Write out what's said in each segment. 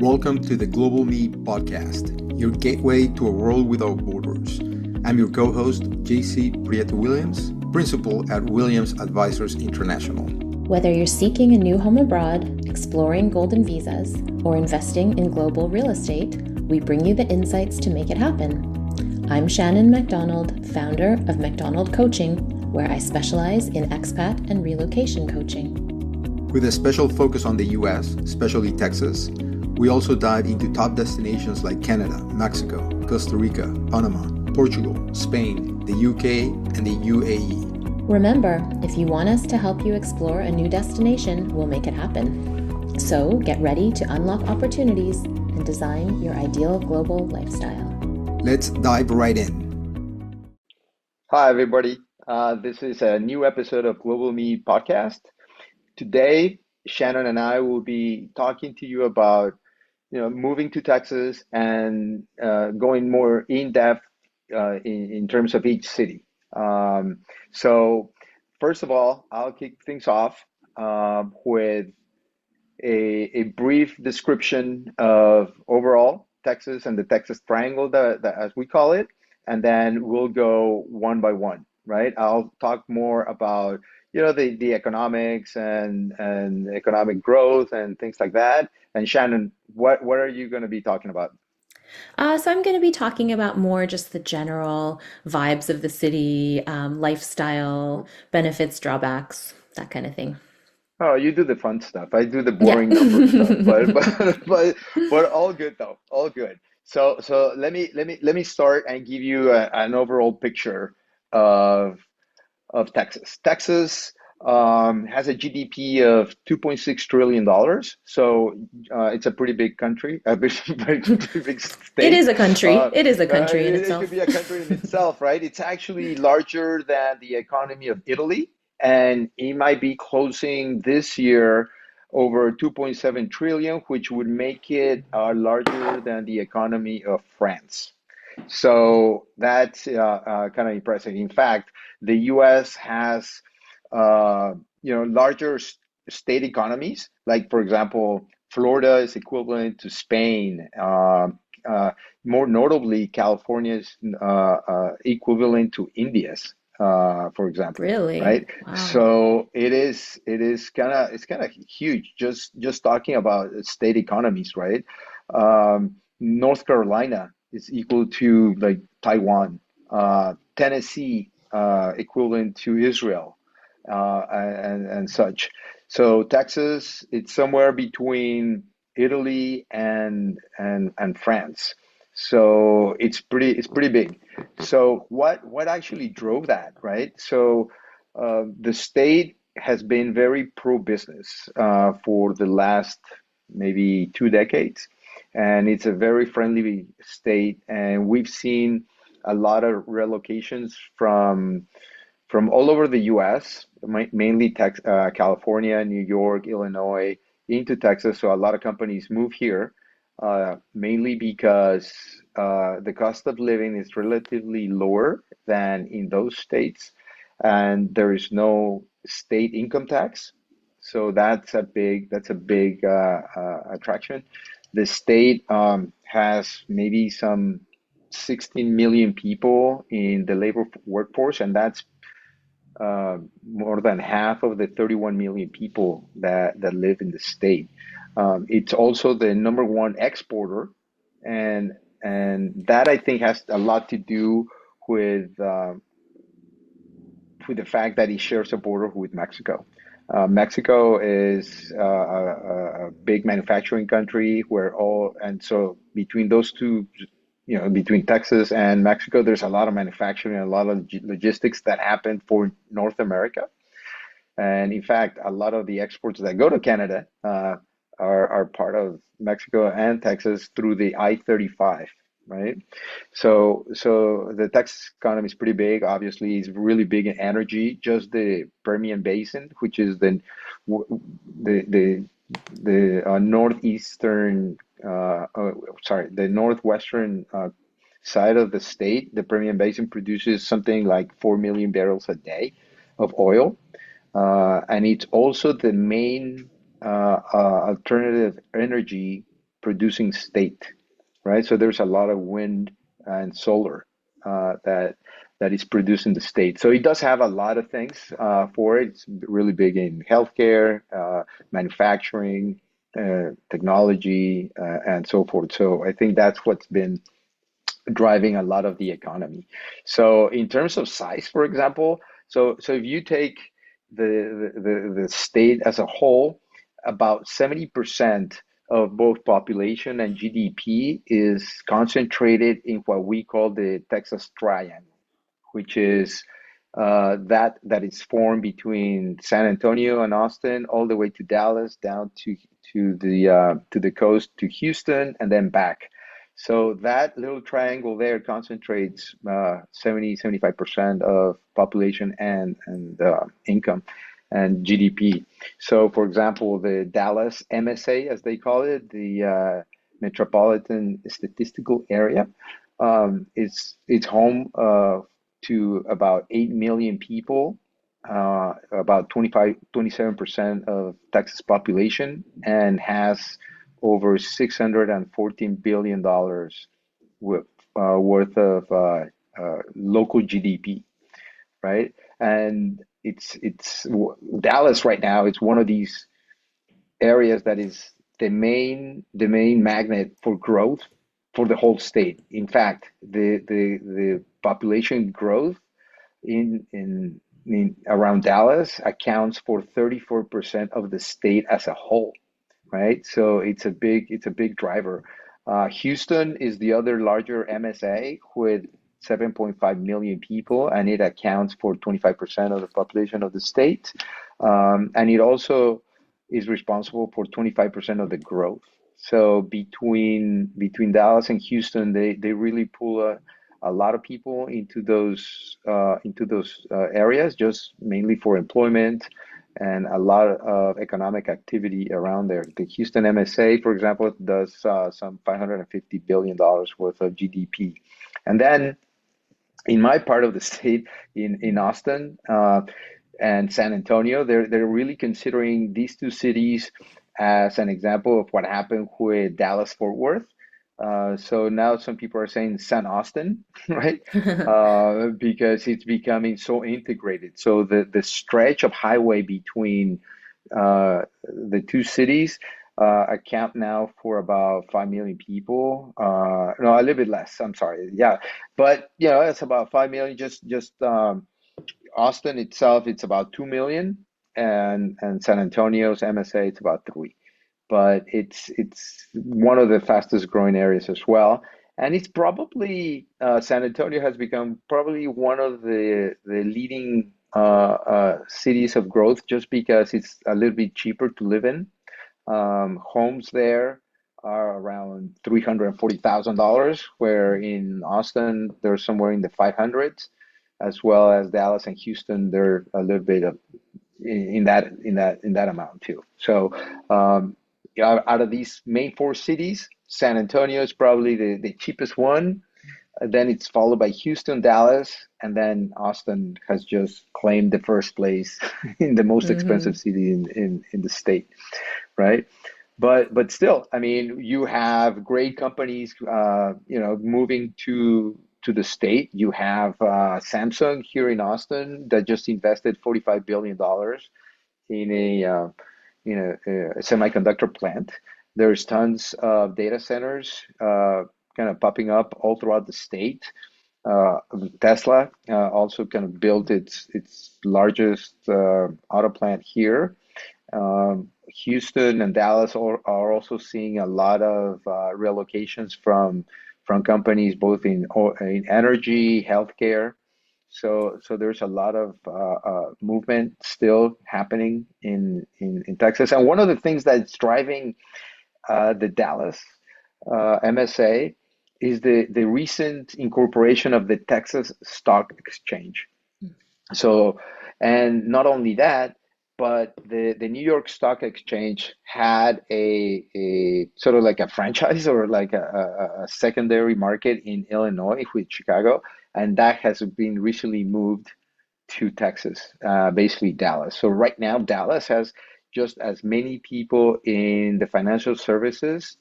Welcome to the Global Me podcast, your gateway to a world without borders. I'm your co-host, JC Prieto-Williams, principal at Williams Advisors International. Whether you're seeking a new home abroad, exploring golden visas, or investing in global real estate, we bring you the insights to make it happen. I'm Shannon McDonald, founder of McDonald Coaching, where I specialize in expat and relocation coaching. With a special focus on the US, especially Texas, we also dive into top destinations like Canada, Mexico, Costa Rica, Panama, Portugal, Spain, the UK, and the UAE. Remember, if you want us to help you explore a new destination, we'll make it happen. So get ready to unlock opportunities and design your ideal global lifestyle. Let's dive right in. Hi, everybody. This is a new episode of Global Me podcast. Today, Shannon and I will be talking to you about moving to Texas and going more in depth in terms of each city. So first of all, I'll kick things off with a brief description of overall Texas and the Texas Triangle, as we call it, and then we'll go one by one, right? I'll talk more about the economics and economic growth and things like that. And Shannon, what are you going to be talking about? So I'm going to be talking about more just the general vibes of the city, lifestyle, benefits, drawbacks, that kind of thing. Oh, you do the fun stuff. I do the boring number stuff. But all good though. All good. So let me start and give you an overall picture of Texas. Texas has a GDP of $2.6 trillion. So it's a pretty big country, a pretty big state. It is a country. It is a country in itself. It could be a country in itself, right? It's actually larger than the economy of Italy, and it might be closing this year over 2.7 trillion, which would make it larger than the economy of France. So that's kind of impressive. In fact, the U.S. has larger state economies. Like, for example, Florida is equivalent to Spain. More notably, California is equivalent to India's, for example. Really? Right? Wow. So it's kind of huge. Just talking about state economies, right? North Carolina is equal to like Taiwan, Tennessee equivalent to Israel, and such. So Texas, it's somewhere between Italy and France. So it's pretty big. So what actually drove that, right? So the state has been very pro-business for the last maybe 2 decades. And it's a very friendly state, and we've seen a lot of relocations from all over the U.S., mainly California, New York, Illinois, into Texas. So a lot of companies move here, mainly because the cost of living is relatively lower than in those states, and there is no state income tax. So that's a big attraction. The state has maybe some 16 million people in the labor workforce, and that's more than half of the 31 million people that live in the state. It's also the number one exporter, and that I think has a lot to do with the fact that it shares a border with Mexico. Mexico is a big manufacturing country so between those two, between Texas and Mexico, there's a lot of manufacturing and a lot of logistics that happen for North America. And in fact, a lot of the exports that go to Canada are part of Mexico and Texas through the I-35. Right, so the Texas economy is pretty big. Obviously, it's really big in energy. Just the Permian Basin, which is the northeastern, the northwestern side of the state. The Permian Basin produces something like 4 million barrels a day of oil, and it's also the main alternative energy producing state, right? So there's a lot of wind and solar that is produced in the state. So it does have a lot of things for it. It's really big in healthcare, manufacturing, technology, and so forth. So I think that's what's been driving a lot of the economy. So in terms of size, for example, so if you take the state as a whole, about 70% of both population and GDP is concentrated in what we call the Texas Triangle, which is that is formed between San Antonio and Austin, all the way to Dallas, down to the coast to Houston, and then back. So that little triangle there concentrates 75% of population and income and GDP. So, for example, the Dallas MSA, as they call it, the Metropolitan Statistical Area, it's home to about 8 million people, about 27% of Texas population, and has over $614 billion worth of local GDP, right? And it's Dallas right now. It's one of these areas that is the main magnet for growth for the whole state. In fact, the population growth in around Dallas accounts for 34% of the state as a whole, right? So it's a big driver. Houston is the other larger MSA with 7.5 million people, and it accounts for 25% of the population of the state. And it also is responsible for 25% of the growth. So between Dallas and Houston, they really pull a lot of people into those areas, just mainly for employment and a lot of economic activity around there. The Houston MSA, for example, does some $550 billion worth of GDP. And then in my part of the state, in Austin and San Antonio, they're really considering these two cities as an example of what happened with Dallas Fort Worth. So now some people are saying San Austin, right? Because it's becoming so integrated. So the stretch of highway between the two cities account now for about 5 million people. No, a little bit less. I'm sorry. Yeah, but it's about 5 million. Just Austin itself, it's about 2 million, and San Antonio's MSA, it's about 3. But it's one of the fastest growing areas as well. And it's probably San Antonio has become probably one of the leading cities of growth, just because it's a little bit cheaper to live in. Homes there are around $340,000, where in Austin they're somewhere in the 500s, as well as Dallas and Houston, they're a little bit of in that amount too. So out of these main four cities, San Antonio is probably the cheapest one. Then it's followed by Houston, Dallas, and then Austin has just claimed the first place in the most expensive city in the state, right? But still, I mean, you have great companies, moving to the state. You have Samsung here in Austin that just invested $45 billion in a semiconductor plant. There's tons of data centers kind of popping up all throughout the state. Tesla also kind of built its largest auto plant here. Houston and Dallas are also seeing a lot of relocations from companies both in energy, healthcare. So there's a lot of movement still happening in Texas. And one of the things that's driving the Dallas MSA is the recent incorporation of the Texas Stock Exchange. So, and not only that, but the New York Stock Exchange had a sort of like a franchise or like a secondary market in Illinois with Chicago, and that has been recently moved to Texas, basically Dallas. So right now, Dallas has just as many people in the financial services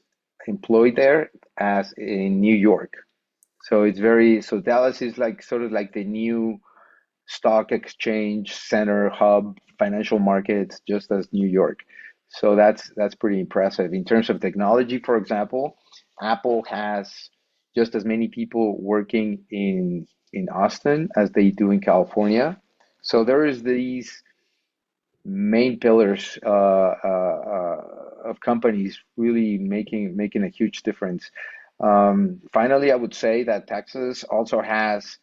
employed there as in New York. So it's very, so Dallas is like sort of like the new stock exchange center hub, financial markets, just as New York. So that's pretty impressive. In terms of technology, for example, Apple has just as many people working in Austin as they do in California. So there is these main pillars of companies really making a huge difference. Finally, I would say that Texas also has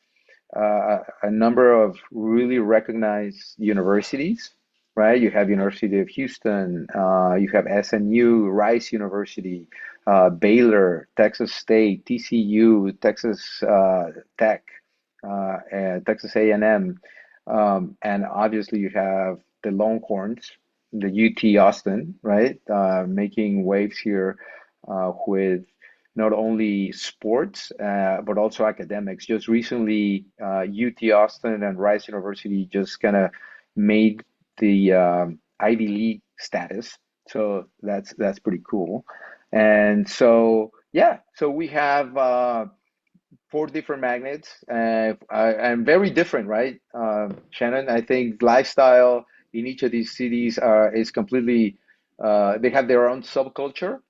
a number of really recognized universities, right? You have University of Houston, you have SMU, Rice University, Baylor, Texas State, TCU, Texas Tech, and Texas A&M, and obviously you have the Longhorns, the UT Austin, right? Making waves here with not only sports but also academics. Just recently, UT Austin and Rice University just kind of made the Ivy League status, so that's pretty cool. And so yeah, so we have four different magnets and very different, right? Shannon, I think lifestyle in each of these cities is completely they have their own subculture.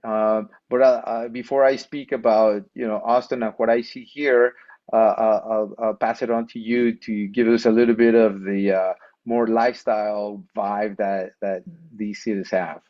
But before I speak about Austin and what I see here, I'll pass it on to you to give us a little bit of the more lifestyle vibe that these cities have.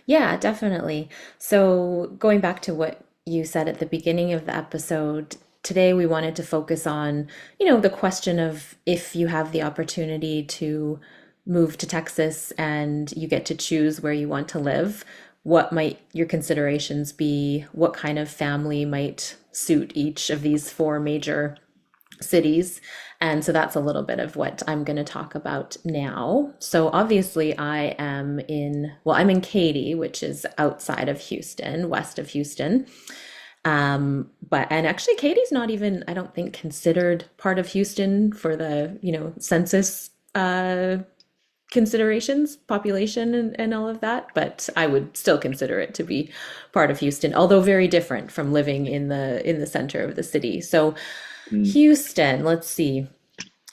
Yeah, definitely. So, going back to what you said at the beginning of the episode, today we wanted to focus on, the question of if you have the opportunity to move to Texas and you get to choose where you want to live, what might your considerations be? What kind of family might suit each of these four major cities. And so that's a little bit of what I'm going to talk about now. So obviously I'm in Katy, which is outside of Houston, west of Houston. And actually Katy's not even, I don't think, considered part of Houston for the, census considerations, population and all of that, but I would still consider it to be part of Houston, although very different from living in the center of the city. So Mm, Houston, let's see.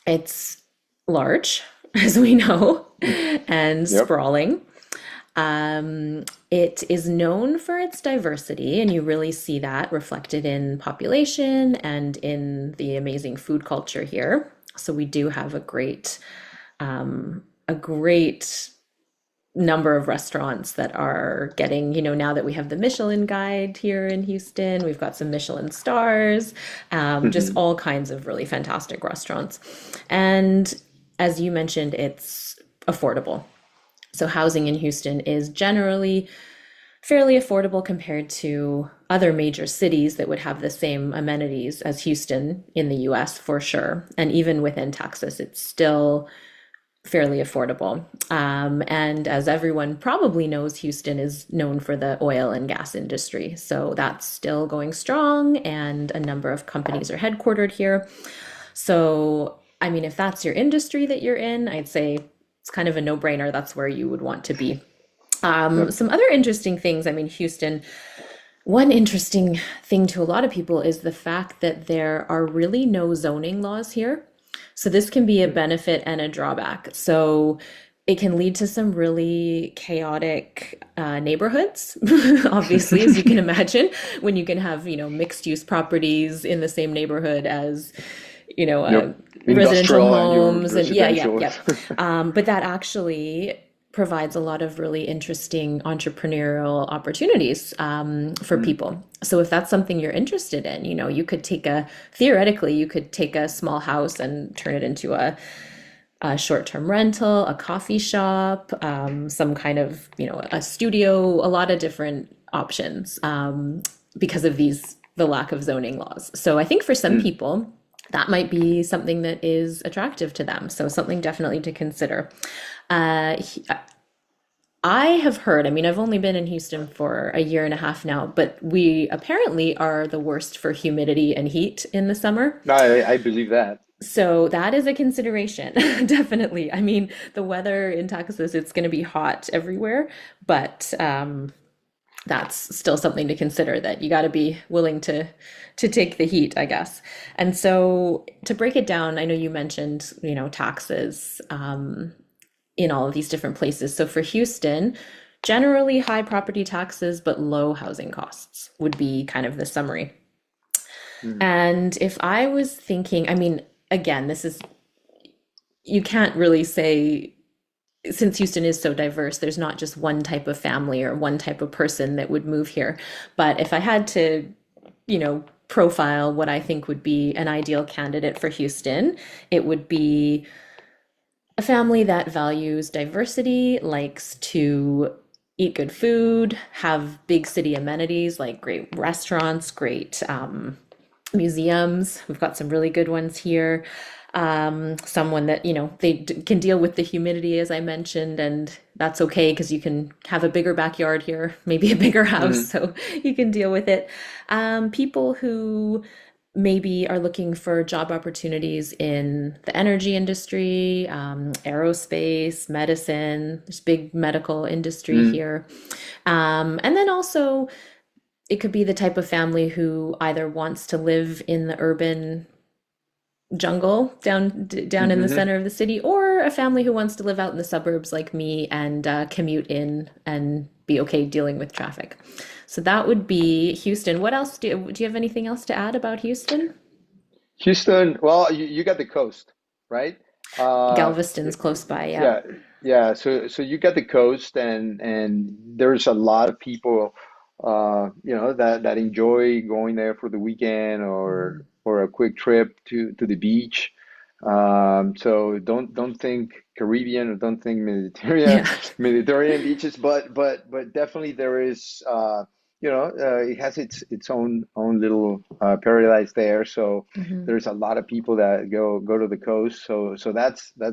It's large, as we know, and yep. sprawling. It is known for its diversity, and you really see that reflected in population and in the amazing food culture here. So we do have a great number of restaurants that are getting, now that we have the Michelin Guide here in Houston, we've got some Michelin stars, just Hmm. all kinds of really fantastic restaurants. And as you mentioned, it's affordable. So housing in Houston is generally fairly affordable compared to other major cities that would have the same amenities as Houston in the US for sure. And even within Texas, it's still fairly affordable. And as everyone probably knows, Houston is known for the oil and gas industry. So that's still going strong, and a number of companies are headquartered here. So, I mean, if that's your industry that you're in, I'd say it's kind of a no-brainer. That's where you would want to be. Yep. Some other interesting things, I mean, Houston, one interesting thing to a lot of people is the fact that there are really no zoning laws here. So this can be a benefit and a drawback. So it can lead to some really chaotic neighborhoods, obviously, as you can imagine, when you can have, mixed use properties in the same neighborhood as, Yep. residential Industrial and your homes. And yeah, yeah, residential. yeah. But that actually provides a lot of really interesting entrepreneurial opportunities for Mm, people. So if that's something you're interested in, you could theoretically, you could take a small house and turn it into a short-term rental, a coffee shop, some kind of, a studio, a lot of different options because of the lack of zoning laws. So I think for some mm. people, that might be something that is attractive to them. So something definitely to consider. I have heard, I mean, I've only been in Houston for a year and a half now, but we apparently are the worst for humidity and heat in the summer. No, I believe that. So that is a consideration, definitely. I mean, the weather in Texas, it's going to be hot everywhere, but that's still something to consider, that you got to be willing to take the heat, I guess. And so to break it down, I know you mentioned, taxes in all of these different places. So for Houston, generally high property taxes but low housing costs would be kind of the summary. Mm, And if I was thinking, I mean, again, this is, you can't really say, since Houston is so diverse, there's not just one type of family or one type of person that would move here. But if I had to, profile what I think would be an ideal candidate for Houston, it would be a family that values diversity, likes to eat good food, have big city amenities like great restaurants, great museums. We've got some really good ones here. Someone that, can deal with the humidity, as I mentioned, and that's okay because you can have a bigger backyard here, maybe a bigger house, mm, so you can deal with it. People who maybe are looking for job opportunities in the energy industry, aerospace, medicine. There's big medical industry mm, here. And then also, it could be the type of family who either wants to live in the urban jungle down in the mhm. center of the city, or a family who wants to live out in the suburbs like me and commute in and be okay dealing with traffic. So that would be Houston. What else do you have anything else to add about Houston? Houston, well, you got the coast, right? Uh, Galveston's close by, yeah. yeah, yeah. So you got the coast, and there's a lot of people, that enjoy going there for the weekend Mhm. or a quick trip to the beach. So don't think Caribbean or don't think Mediterranean Yeah. Mediterranean beaches, but definitely there is. It has its own little paradise there. So Hmm. there's a lot of people that go to the coast. So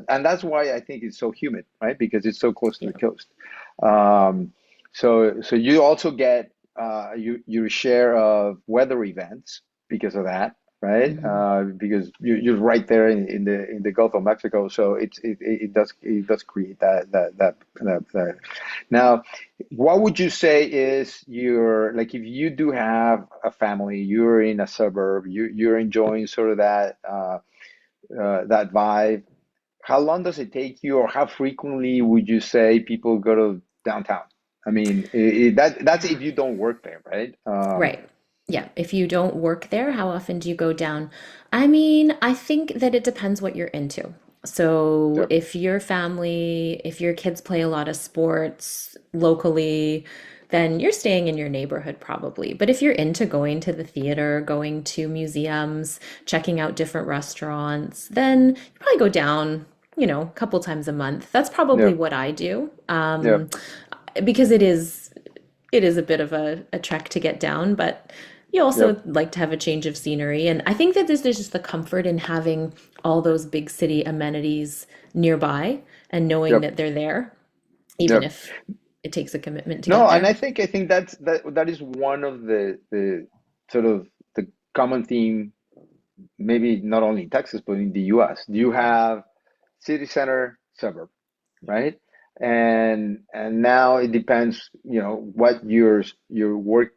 and that's why I think it's so humid, right? Because it's so close to the Yeah. coast. Um, so you also get your share of weather events because of that, right? Hmm. Because you're right there in the Gulf of Mexico, so it does create that. Now, what would you say is your like if you do have a family, you're in a suburb, you're enjoying sort of that vibe. How long does it take you, or how frequently would you say people go to downtown? I mean, that's if you don't work there, right? Right. Yeah. If you don't work there, how often do you go down? I mean, I think that it depends what you're into. So Yep, if your kids play a lot of sports locally, then you're staying in your neighborhood probably. But if you're into going to the theater, going to museums, checking out different restaurants, then you probably go down, a couple times a month. That's probably yep, what I do. yep, Because it is a bit of a trek to get down, but you also yep, like to have a change of scenery. And I think that there's just the comfort in having all those big city amenities nearby and knowing yep, that they're there, even yep. if it takes a commitment to get No, and there. I think that is one of the sort of the common theme, maybe not only in Texas but in the U.S. You have city center, suburb, right? And now it depends, what your work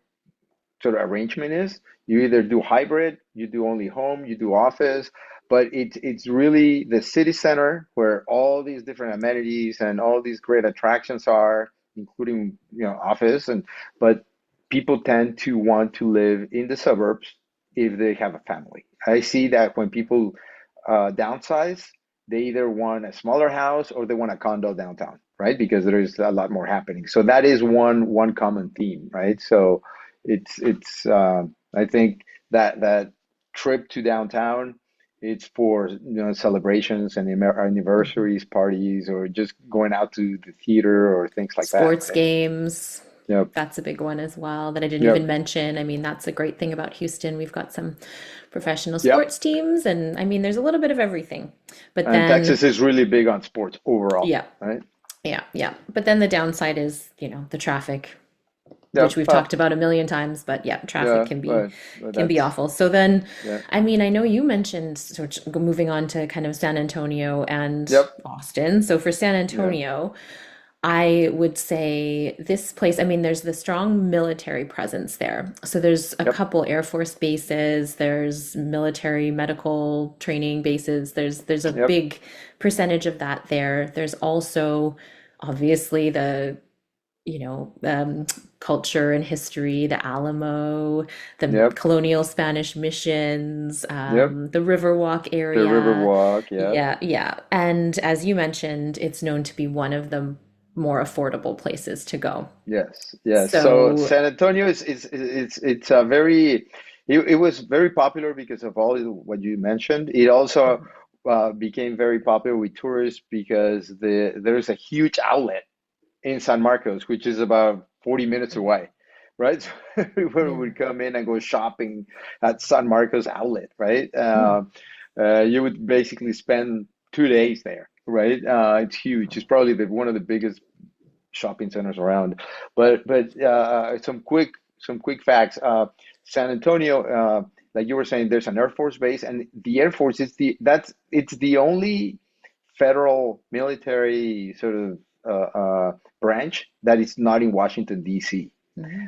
sort of arrangement is. You either do hybrid, you do only home, you do office, but it's really the city center where all these different amenities and all these great attractions are, including office and but people tend to want to live in the suburbs if they have a family. I see that when people downsize, they either want a smaller house or they want a condo downtown, right? Because there is a lot more happening. So that is one common theme, right? So it's I think that trip to downtown, it's for celebrations and Mhm. anniversaries, parties, or just going out to the theater or things like that, Sports right? games, Yep, that's a big one as well that I didn't even yep, mention. I mean, that's a great thing about Houston. We've got some professional yep. sports teams, and I mean, there's a little bit of everything. But And then, Texas is really big on sports overall, yeah, right? yeah, yeah. But then the downside is, the traffic, which Yep. we've talked about a million times, but yeah, traffic Yeah, can be but can be that's awful. So then, yeah. I mean, I know you mentioned, so moving on to kind of San Antonio and Yep. Austin. So for San Yeah. Antonio, I would say this place, I mean, there's the strong military presence there. So there's a Yep. couple Air Force bases, there's military medical training bases. There's a Yep. big percentage of that there. There's also obviously the, you know, culture and history, the Alamo, the Yep. colonial Spanish missions, Yep. the Riverwalk The area. Riverwalk. Yep. Yeah, yeah. And as you mentioned, it's known to be one of the more affordable places to go. Yes. Yes. So So, San Antonio it's a very it was very popular because of all what you mentioned. It also became very popular with tourists because there's a huge outlet in San Marcos, which is about 40 minutes away, right? So everyone yeah. would come in and go shopping at San Marcos outlet, right? Hmm. You would basically spend 2 days there, right? It's huge. It's probably one of the biggest shopping centers around. But some quick facts. San Antonio, like you were saying, there's an Air Force base, and the Air Force is it's the only federal military sort of branch that is not in Washington, D.C. Hmm.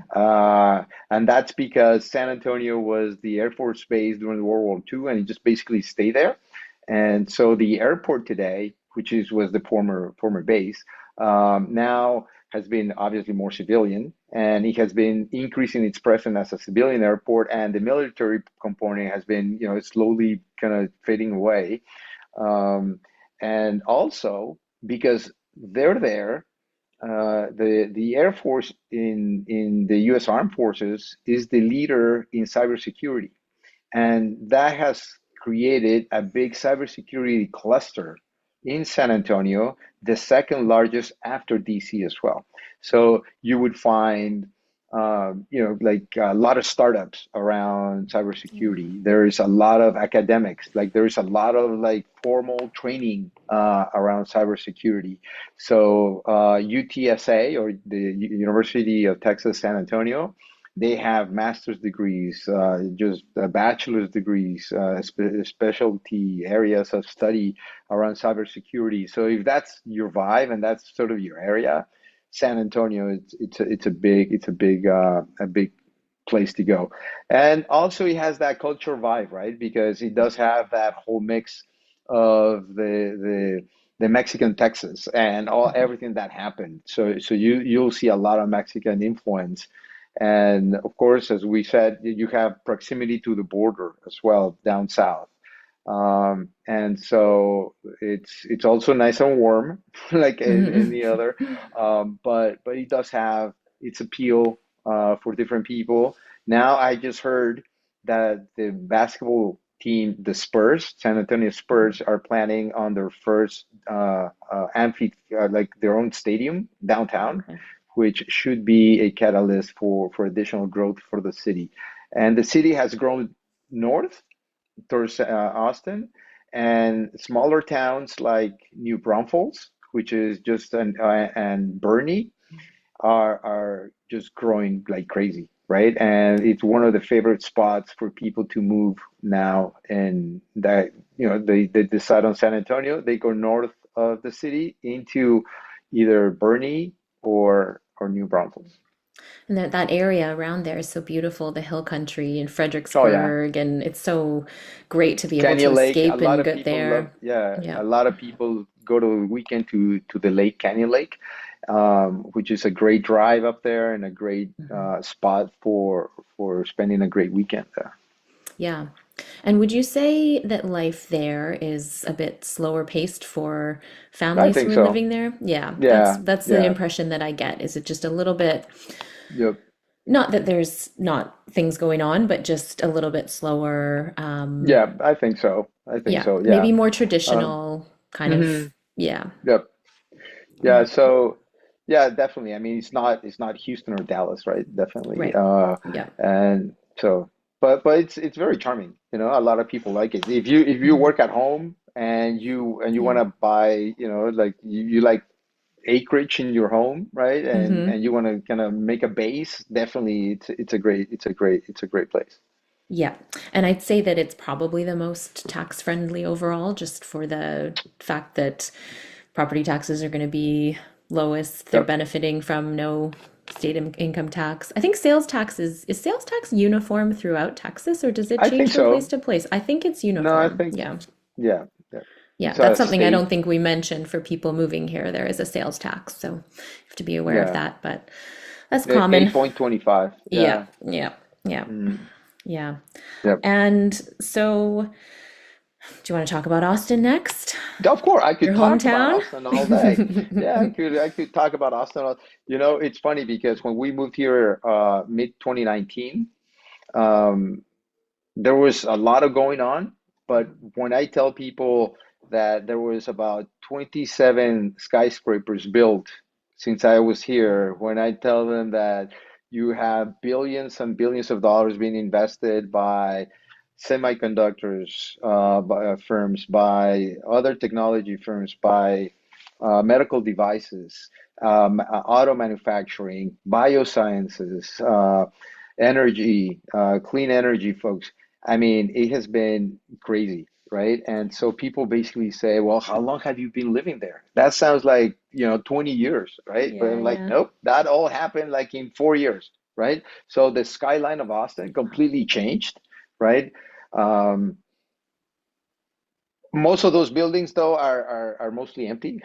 And that's because San Antonio was the Air Force base during World War II, and it just basically stayed there. And so the airport today, which was the former base, now has been obviously more civilian, and it has been increasing its presence as a civilian airport, and the military component has been, slowly kind of fading away. Um, and also because they're there, the Air Force in the U.S. Armed Forces is the leader in cybersecurity, and that has created a big cybersecurity cluster in San Antonio, the second largest after DC as well. So you would find, like a lot of startups around cybersecurity. There is a lot of academics, like there is a lot of like formal training around cybersecurity. So UTSA, or the University of Texas San Antonio, they have master's degrees, just bachelor's degrees, specialty areas of study around cybersecurity. So if that's your vibe and that's sort of your area, San Antonio, it's a big place to go. And also it has that culture vibe, right? Because it does have that whole mix of the Mexican Texas and all Hmm. everything that happened. So you'll see a lot of Mexican influence. And of course, as we said, you have proximity to the border as well down south. And so it's also nice and warm, like Hmm. any other. But it does have its appeal for different people. Now I just heard that the basketball team, the Spurs, San Antonio Spurs, are planning on their first like their own stadium downtown, Okay. which should be a catalyst for additional growth for the city. And the city has grown north towards Austin, and smaller towns like New Braunfels, which is just and Bernie are just growing like crazy, right? And it's one of the favorite spots for people to move now. And that, they decide on San Antonio, they go north of the city into either Bernie or New Braunfels. And that area around there is so beautiful, the hill country in Oh yeah. Fredericksburg, and it's so great to be able to Canyon Lake, a escape lot and of get people love, there. yeah, Yeah. a lot of people go to the weekend to the lake, Canyon Lake, which is a great drive up there and a great Mhm. spot for spending a great weekend there. Yeah. And would you say that life there is a bit slower paced for I families who think are so. living there? Yeah, Yeah, that's the yeah, impression that I get. Is it just a little bit, yep, not that there's not things going on, but just a little bit slower. yeah. I think so. I think Yeah, so. Yeah. maybe more Um, traditional kind of. hmm Yeah. Yep. Yeah. Yeah. So, yeah, definitely. I mean, it's not Houston or Dallas, right? Definitely. Right. Yeah. And so, but it's very charming. A lot of people like it. If you Mhm. work at home and you want Yeah. to buy, like you like acreage in your home, right? And Hmm. you want to kind of make a base, definitely it's a great place. Yeah. And I'd say that it's probably the most tax friendly overall, just for the fact that property taxes are going to be lowest. They're Yep. benefiting from no state income tax. I think sales tax is sales tax uniform throughout Texas, or does it I think change from place so. to place? I think it's No, I uniform. think, Yeah. yeah, yeah. Yeah, It's that's a something I state. don't think we mentioned for people moving here. There is a sales tax, so you have to be aware of Yeah. that, but that's common. 8.25. Yeah, Yeah. yeah, yeah, Mm, yeah. yep. And so, do you want to talk about Austin next? Of course, I Your could talk about hometown? Austin all day. Yeah, I could talk about Austin. It's funny because when we moved here mid 2019, um, there was a lot of going on, but when I tell people that there was about 27 skyscrapers built since I was here, when I tell them that you have billions and billions of dollars being invested by semiconductors firms, by other technology firms, by medical devices, auto manufacturing, biosciences, energy, clean energy folks. I mean, it has been crazy, right? And so people basically say, well, how long have you been living there? That sounds like, 20 years, right? But Yeah, I'm like, yeah. nope, that all happened like in 4 years, right? So the skyline of Austin completely changed, right? Um, most of those buildings, though, are mostly empty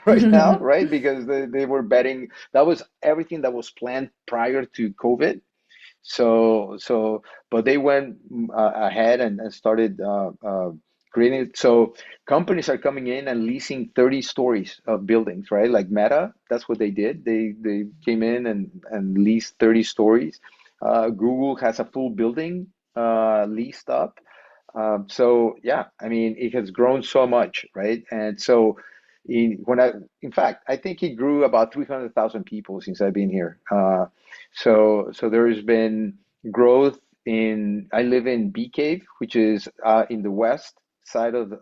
right now, right? Because they were betting that was everything that was planned prior to COVID. But they went ahead and started creating it. So companies are coming in and leasing 30 stories of buildings, right? Like Meta, that's what they did. They came in and leased 30 stories. Google has a full building leased up. So yeah, I mean, it has grown so much, right? And so in fact, I think it grew about 300,000 people since I've been here. So there has been growth I live in Bee Cave, which is in the west side of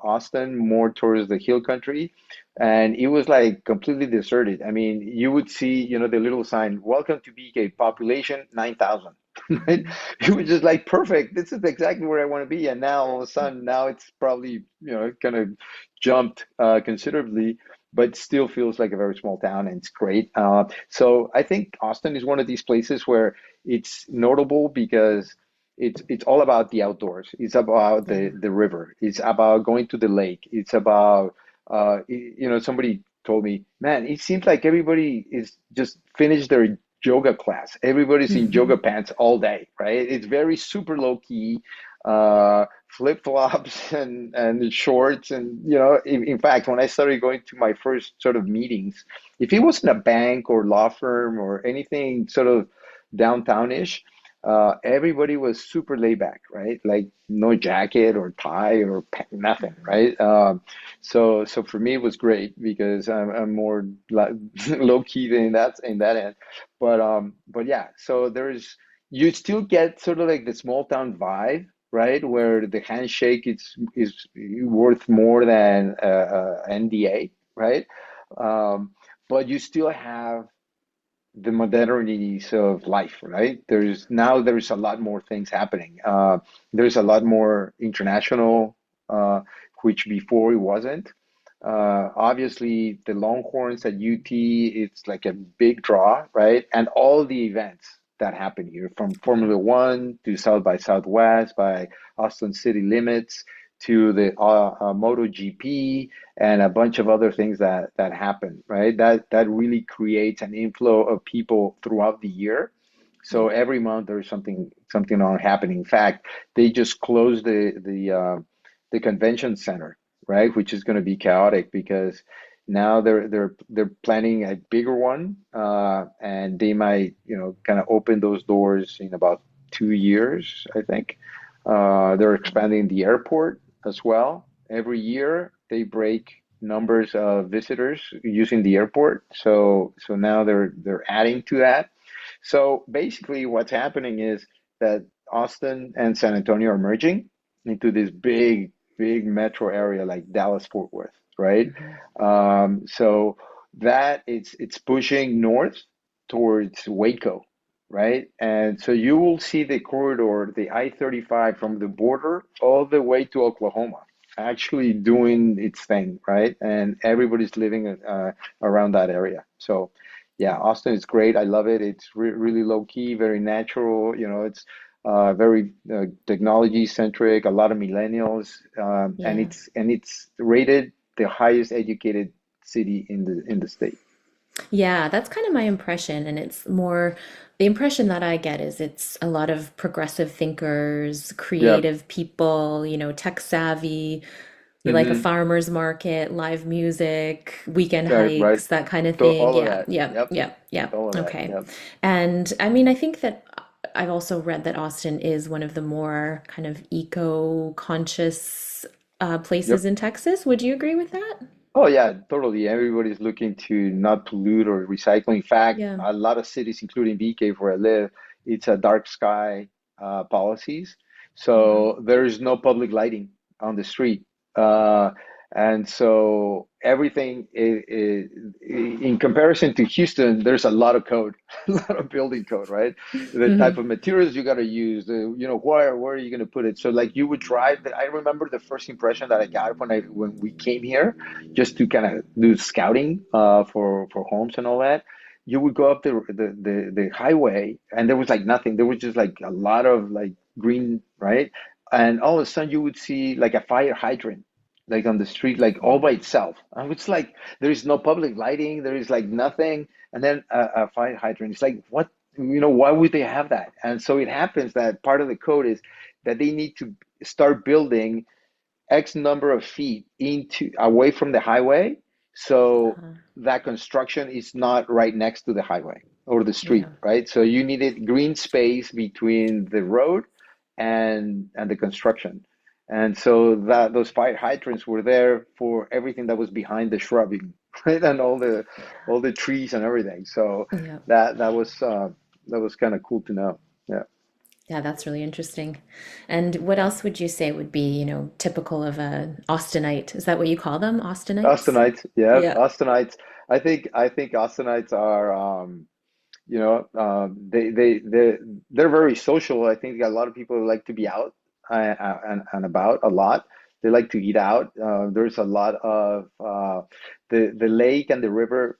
Austin, more towards the hill country. And it was like completely deserted. I mean, you would see, the little sign, welcome to Bee Cave, population 9,000. Right? It was just like perfect. This is exactly where I want to be. And now all of a sudden, now it's probably, kind of jumped considerably, but still feels like a very small town and it's great. So I think Austin is one of these places where it's notable because it's all about the outdoors. It's about the Yeah. the river. It's about going to the lake. It's about somebody told me, man, it seems like everybody is just finished their yoga class. Everybody's in yoga pants all day, right? It's very super low key, flip-flops and shorts. And, in fact, when I started going to my first sort of meetings, if it wasn't a bank or law firm or anything sort of downtownish, everybody was super laid back, right? Like no jacket or tie or nothing, right? So for me, it was great because I'm more like low key than in that end. But yeah, so you still get sort of like the small town vibe, right? Where the handshake is worth more than NDA, right? Um, but you still have the modernities of life, right? There's a lot more things happening. There's a lot more international, which before it wasn't. Obviously, the Longhorns at UT, it's like a big draw, right? And all the events that happen here, from Formula One to South by Southwest, by Austin City Limits to the MotoGP and a bunch of other things that happen, right? That really creates an inflow of people throughout the year. So Yeah. every month there's something on happening. In fact, they just closed the convention center, right? Which is going to be chaotic because now they're planning a bigger one, and they might kind of open those doors in about 2 years, I think. They're expanding the airport as well. Every year they break numbers of visitors using the airport. So now they're adding to that. So basically what's happening is that Austin and San Antonio are merging into this big metro area like Dallas Fort Worth, right? Mhm. So that it's pushing north towards Waco, right? And so you will see the corridor, the I-35 from the border all the way to Oklahoma. actually doing its thing, right? And everybody's living around that area. So, yeah, Austin is great. I love it. It's really low key, very natural. It's very technology centric. A lot of millennials, and Yeah. it's rated the highest educated city in the state. Yeah, that's kind of my impression. And it's more the impression that I get is it's a lot of progressive thinkers, Yeah. creative people, tech savvy. You like a Mm-hmm. farmer's market, live music, weekend Right. hikes, that kind of thing. All of Yeah, that. yeah, Yep. yeah, yeah. All of that. Okay. Yep. And I mean, I think that I've also read that Austin is one of the more kind of eco-conscious places Yep. in Texas. Would you agree with that? Oh yeah, totally. Everybody's looking to not pollute or recycle. In fact, Yeah. a lot of cities, including BK, where I live, it's a dark sky policies. Wow. So there is no public lighting on the street. Uh, and so everything in comparison to Houston, there's a lot of code, a lot of building code, right? The type Hmm. of materials you got to use, where are you going to put it? So like you would drive. I remember the first impression that I got when we came here just to kind of do scouting for homes and all that. You would go up the highway and there was like nothing. There was just like a lot of like green, right? And all of a sudden you would see like a fire hydrant like on the street, like all by Wow. itself. And it's like there is no public lighting, there is like nothing, and then a fire hydrant. It's like what, why would they have that? And so it happens that part of the code is that they need to start building X number of feet into away from the highway, so Uh-huh. that construction is not right next to the highway or the Yeah. street, right? So you needed green space between the road and the construction. And so that those fire hydrants were there for everything that was behind the shrubbing, right? And all the trees and everything. So Yeah. that was kind of cool to know. Yeah. Yeah, that's really interesting. And what else would you say would be, typical of a Austinite? Is that what you call them? Austinites? Austinites, yeah, Yeah. Austinites. I think Austinites are, they're very social. I think a lot of people like to be out and about a lot. They like to eat out. There's a lot of the lake and the river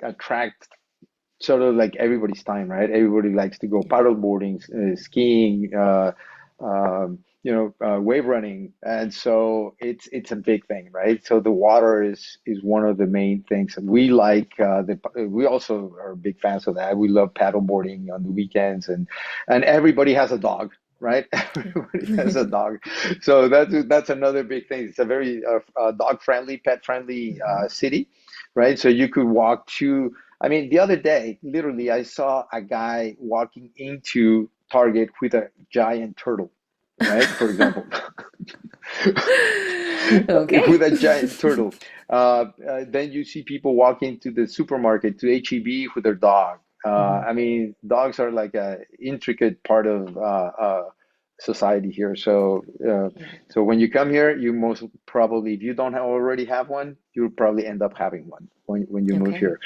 attract sort of like everybody's time, right? Everybody likes to go paddle boarding, skiing, wave running, and so it's a big thing, right? So the water is one of the main things, and we like we also are big fans of that. We love paddle boarding on the weekends, and everybody has a dog. Right, everybody has a dog, so that's another big thing. It's a very dog friendly, pet friendly Mhm. city, right? So you could walk to. I mean, the other day, literally, I saw a guy walking into Target with a giant turtle, right? For example, Okay. with a giant turtle. Then you see people walking to the supermarket, to HEB with their dog. Mhm. I mean, dogs are like a intricate part of society here. Yeah. So when you come here, you most probably, if you don't already have one, you'll probably end up having one when you move Okay. here.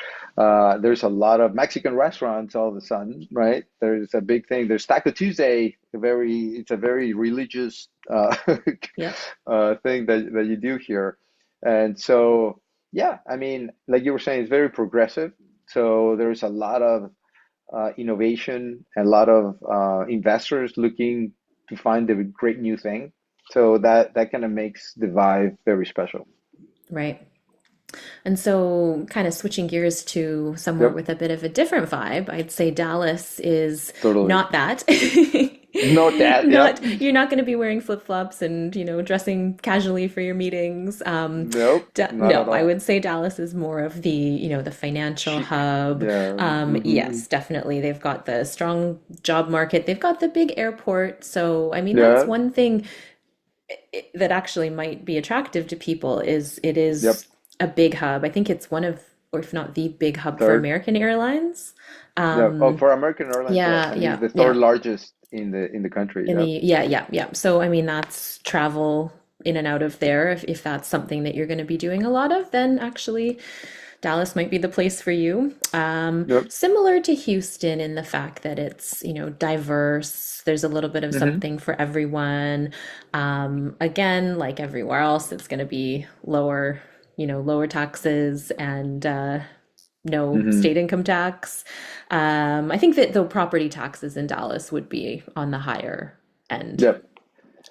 There's a lot of Mexican restaurants all of a sudden, right? There's a big thing. There's Taco Tuesday, it's a very religious Yep. thing that you do here. And so, yeah, I mean, like you were saying, it's very progressive. So there's a lot of innovation, a lot of investors looking to find the great new thing. So that kind of makes the vibe very special. Right. And so, kind of switching gears to somewhere Yep, with a bit of a different vibe, I'd say Dallas is totally. not that. Note that. Yep. Not, you're not going to be wearing flip-flops and, dressing casually for your meetings. Nope, not No, at I all. would say Dallas is more of the, the financial Chic. hub. Yeah. Yes, definitely. They've got the strong job market. They've got the big airport. So, I mean, that's Yeah. one thing that actually might be attractive to people is it Yep. is a big hub. I think it's one of, or if not the big hub for Third. American Airlines. Yeah. Oh, Um, for American Airlines, yes, yeah, and it's yeah, the third yeah. largest in the country. In the Yep. yeah, yeah, yeah. So I mean that's travel in and out of there. If that's something that you're going to be doing a lot of, then actually Dallas might be the place for you. Yep. Similar to Houston in the fact that it's, diverse. There's a little bit of Hmm. something for everyone. Again, like everywhere else, it's going to be lower, lower taxes and no Hmm. state income tax. I think that the property taxes in Dallas would be on the higher end Yep.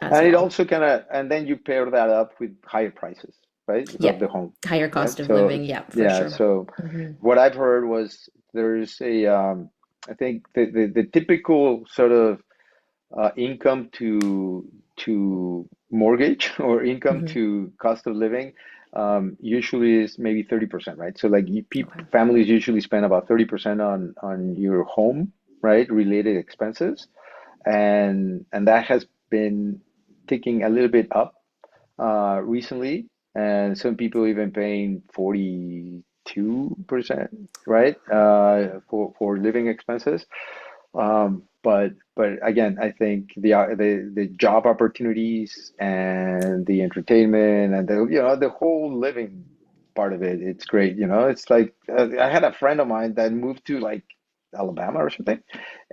as And it well. also kind of, and then you pair that up with higher prices, right, Yeah, of the home. higher Yep. cost of So living. Yeah, for yeah. sure. So Hmm. what I've heard was there's a, I think the typical sort of income to mortgage or income Hmm. to cost of living usually is maybe 30%, right? So like Okay. families usually spend about 30% on your home, right? Related expenses, and that has been ticking a little bit up recently, and some people even paying 42%, right? For living expenses. But again, I think the job opportunities and the entertainment and the whole living part of it, it's great. It's like I had a friend of mine that moved to like Alabama or something,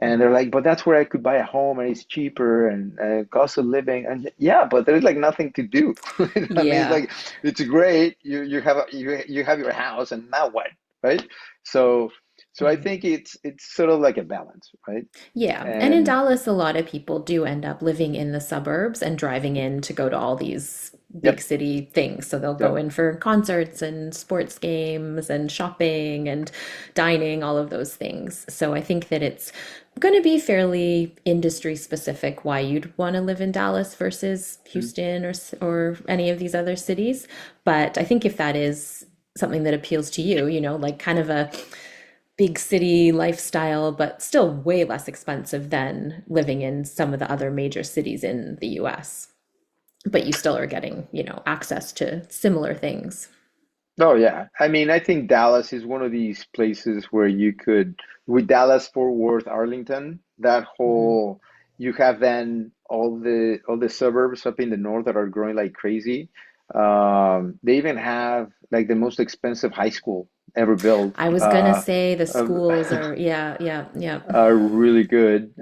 and they're like, but that's where I could buy a home and it's cheaper and cost of living, and yeah, but there's like nothing to do. I mean, it's Yeah. like it's great. You have your house, and now what, right? So. So I Mhm. think it's sort of like a balance, right? Yeah. And in And Dallas, a lot of people do end up living in the suburbs and driving in to go to all these big yep, city things. So they'll go yep. in for concerts and sports games and shopping and dining, all of those things. So I think that it's going to be fairly industry specific why you'd want to live in Dallas versus Mm. Houston or any of these other cities. But I think if that is something that appeals to you, like kind of a big city lifestyle, but still way less expensive than living in some of the other major cities in the US. But you still are getting, access to similar things. Oh yeah. I mean, I think Dallas is one of these places where you could, with Dallas, Fort Worth, Arlington, that Hmm. whole, you have then all the suburbs up in the north that are growing like crazy. They even have like the most expensive high school ever built. I was gonna say the Uh, schools are, yeah, yeah, yeah. are really good.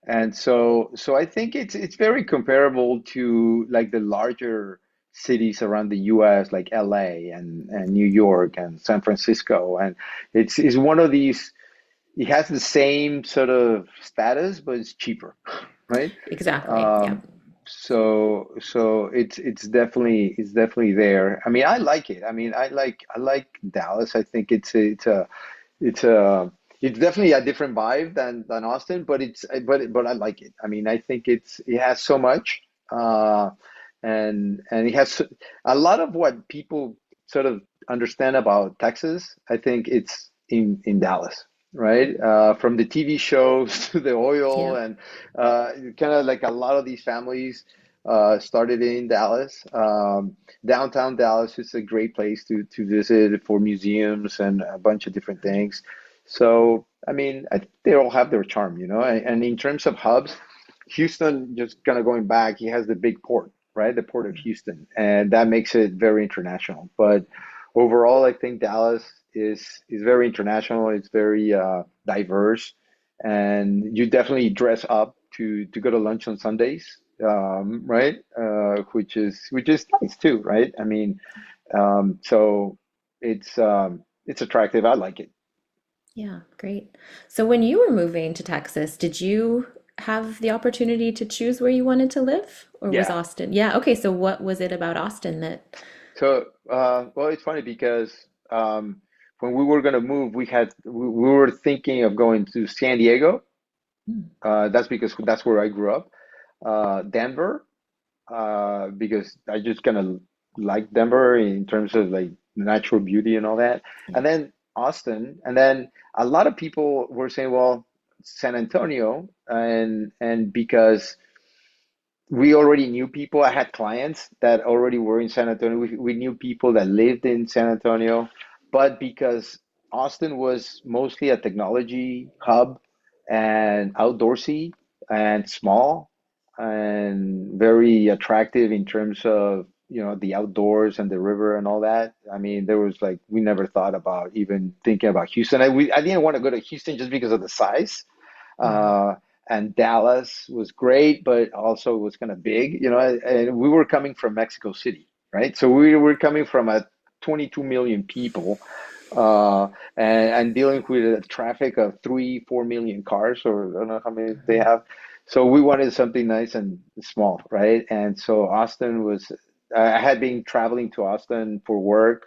And so I think it's very comparable to like the larger cities around the US, like LA and New York and San Francisco. And it's one of these, it has the same sort of status, but it's cheaper, right? Exactly. Yeah. Um, so it's definitely there. I mean, I like it. I mean, I like Dallas. I think it's a it's definitely a different vibe than Austin, but I like it. I mean, I think it has so much, uh, and it has a lot of what people sort of understand about Texas. I think it's in Dallas, right? From the TV shows to the oil Yeah. and kind of like a lot of these families started in Dallas. Downtown Dallas is a great place to visit for museums and a bunch of different things. So, I mean, they all have their charm, And in terms of hubs, Houston, just kind of going back, he has the big port, right? The port of Houston, and that makes it very international. But overall, I think Dallas is very international. It's very diverse, and you definitely dress up to go to lunch on Sundays, right? Which is nice too, right? I mean, so it's attractive. I like it. Yeah. Great. So when you were moving to Texas, did you have the opportunity to choose where you wanted to live, or was Yeah. Austin? Yeah. Okay. So what was it about Austin that? So, well, it's funny because when we were gonna move, we were thinking of going to San Diego. Hmm. That's because that's where I grew up. Denver, because I just kind of like Denver in terms of like natural beauty and all that. Yeah. And then Austin, and then a lot of people were saying, well, San Antonio, and because we already knew people. I had clients that already were in San Antonio. We knew people that lived in San Antonio, but because Austin was mostly a technology hub and outdoorsy and small and very attractive in terms of the outdoors and the river and all that. I mean, there was like we never thought about even thinking about Houston. I didn't want to go to Houston just because of the size. Uh, and Dallas was great, but also was kind of big, and we were coming from Mexico City, right? So we were coming from a 22 million people, uh, and dealing with a traffic of 3, 4 million cars, or I don't know how many they have. So we wanted something nice and small, right? And so Austin was, I had been traveling to Austin for work,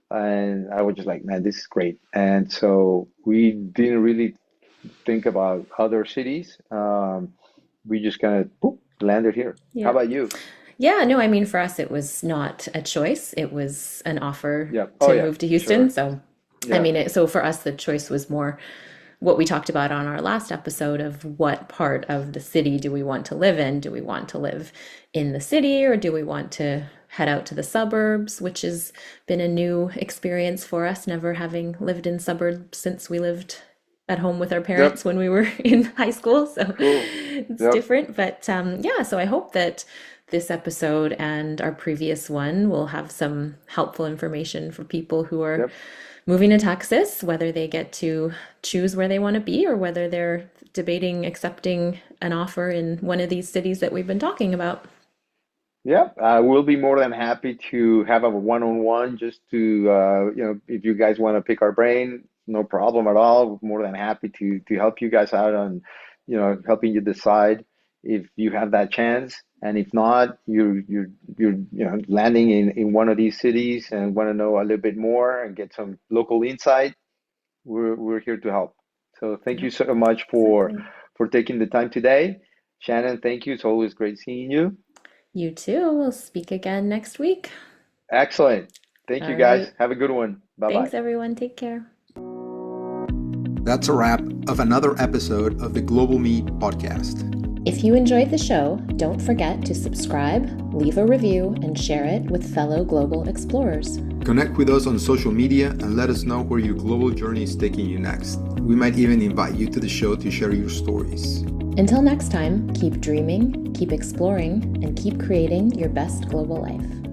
and I was just like, man, this is great. And so we didn't really think about other cities. We just kind of landed here. How Yeah. about you? Yeah, no, I mean, for us, it was not a choice. It was an offer Yeah. Oh to yeah, move to Houston. sure. So, I Yeah. mean, so for us, the choice was more what we talked about on our last episode of what part of the city do we want to live in? Do we want to live in the city or do we want to head out to the suburbs, which has been a new experience for us, never having lived in suburbs since we lived at home with our parents Yep. when we were in high school. So Cool. it's Yep. different. But yeah, so I hope that this episode and our previous one will have some helpful information for people who are Yep. moving to Texas, whether they get to choose where they want to be or whether they're debating accepting an offer in one of these cities that we've been talking about. Yeah, we'll be more than happy to have a one-on-one just to, if you guys want to pick our brain, no problem at all. More than happy to help you guys out on, helping you decide if you have that chance. And if not, you're landing in one of these cities and want to know a little bit more and get some local insight. We're here to help. So thank you Yeah, so much exactly. for taking the time today. Shannon, thank you. It's always great seeing you. You too. We'll speak again next week. Excellent. Thank you All guys. right. Have a good one. Bye Thanks, bye. everyone. Take care. That's a wrap of another episode of the Global Meet podcast. If you enjoyed the show, don't forget to subscribe, leave a review, and share it with fellow global explorers. Connect with us on social media and let us know where your global journey is taking you next. We might even invite you to the show to share your stories. Until next time, keep dreaming, keep exploring, and keep creating your best global life.